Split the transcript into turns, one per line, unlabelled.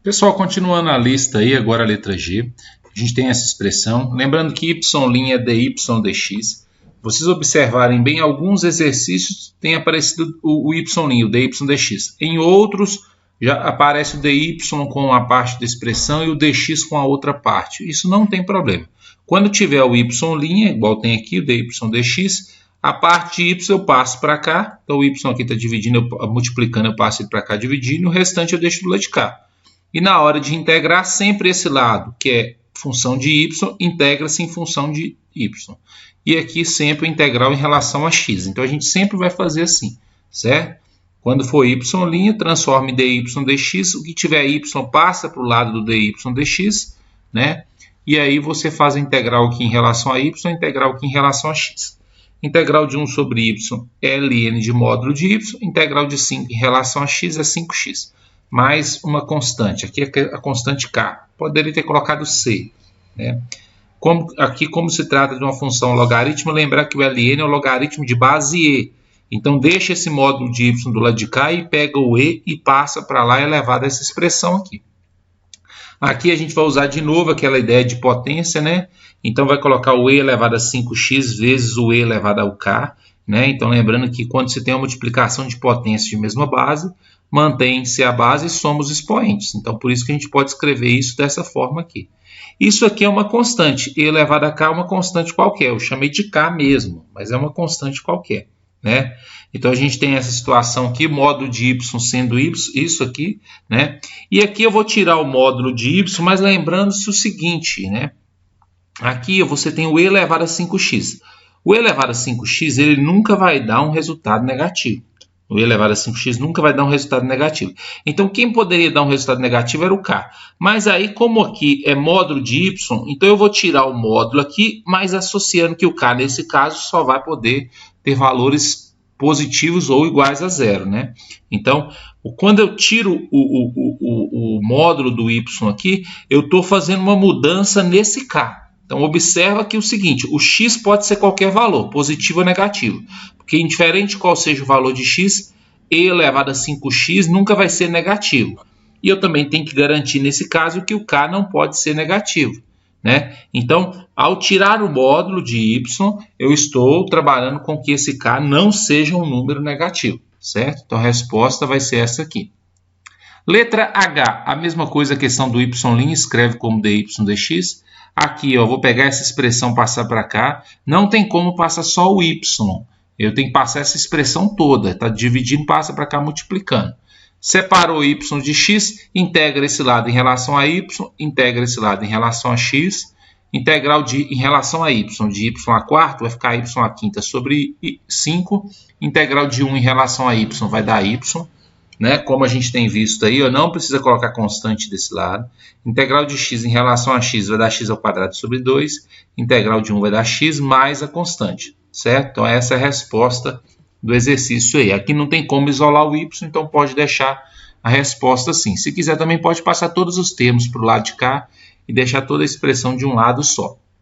Pessoal, continuando a lista aí, agora a letra G, a gente tem essa expressão. Lembrando que y' é dy dx. Vocês observarem bem, alguns exercícios tem aparecido o y', o dy dx. Em outros, já aparece o dy com a parte da expressão e o dx com a outra parte. Isso não tem problema. Quando tiver o y', igual tem aqui, o dy dx, a parte y eu passo para cá. Então o y aqui está dividindo, multiplicando, eu passo para cá dividindo, e o restante eu deixo do lado de cá. E na hora de integrar, sempre esse lado, que é função de y, integra-se em função de y. E aqui sempre o integral em relação a x. Então a gente sempre vai fazer assim, certo? Quando for y', transforma em dy dx. O que tiver y passa para o lado do dy dx, né? E aí você faz a integral aqui em relação a y, a integral aqui em relação a x. Integral de 1 sobre y é ln de módulo de y. Integral de 5 em relação a x é 5x. Mais uma constante, aqui é a constante k, poderia ter colocado c, né? Aqui, como se trata de uma função logaritmo, lembrar que o ln é o logaritmo de base e, então deixa esse módulo de y do lado de cá e pega o e e passa para lá elevado a essa expressão aqui. Aqui a gente vai usar de novo aquela ideia de potência, né? Então vai colocar o e elevado a 5x vezes o e elevado ao k, né? Então lembrando que quando você tem uma multiplicação de potência de mesma base, mantém-se a base e soma os expoentes. Então, por isso que a gente pode escrever isso dessa forma aqui. Isso aqui é uma constante. E elevado a k é uma constante qualquer. Eu chamei de k mesmo, mas é uma constante qualquer, né? Então, a gente tem essa situação aqui, módulo de y sendo y, isso aqui, né? E aqui eu vou tirar o módulo de y, mas lembrando-se o seguinte, né? Aqui você tem o e elevado a 5x. O e elevado a 5x, ele nunca vai dar um resultado negativo. O e elevado a 5x nunca vai dar um resultado negativo. Então, quem poderia dar um resultado negativo era o k. Mas aí, como aqui é módulo de y, então eu vou tirar o módulo aqui, mas associando que o k, nesse caso, só vai poder ter valores positivos ou iguais a zero, né? Então, quando eu tiro o módulo do y aqui, eu estou fazendo uma mudança nesse k. Então, observa aqui o seguinte, o x pode ser qualquer valor, positivo ou negativo. Porque, indiferente qual seja o valor de x, e elevado a 5x nunca vai ser negativo. E eu também tenho que garantir, nesse caso, que o k não pode ser negativo, né? Então, ao tirar o módulo de y, eu estou trabalhando com que esse k não seja um número negativo, certo? Então, a resposta vai ser essa aqui. Letra H, a mesma coisa, a questão do y', escreve como dy dx. Aqui, ó, vou pegar essa expressão, passar para cá. Não tem como passar só o y. Eu tenho que passar essa expressão toda. Está dividindo, passa para cá, multiplicando. Separou y de x, integra esse lado em relação a y, integra esse lado em relação a x. Integral em relação a y, de y a quarto, vai ficar y a quinta sobre 5. Integral de 1 em relação a y vai dar y. Né? Como a gente tem visto aí, eu não precisa colocar constante desse lado. Integral de x em relação a x vai dar x ao quadrado sobre 2. Integral de 1 vai dar x mais a constante, certo? Então essa é a resposta do exercício aí. Aqui não tem como isolar o y, então pode deixar a resposta assim. Se quiser também pode passar todos os termos para o lado de cá e deixar toda a expressão de um lado só.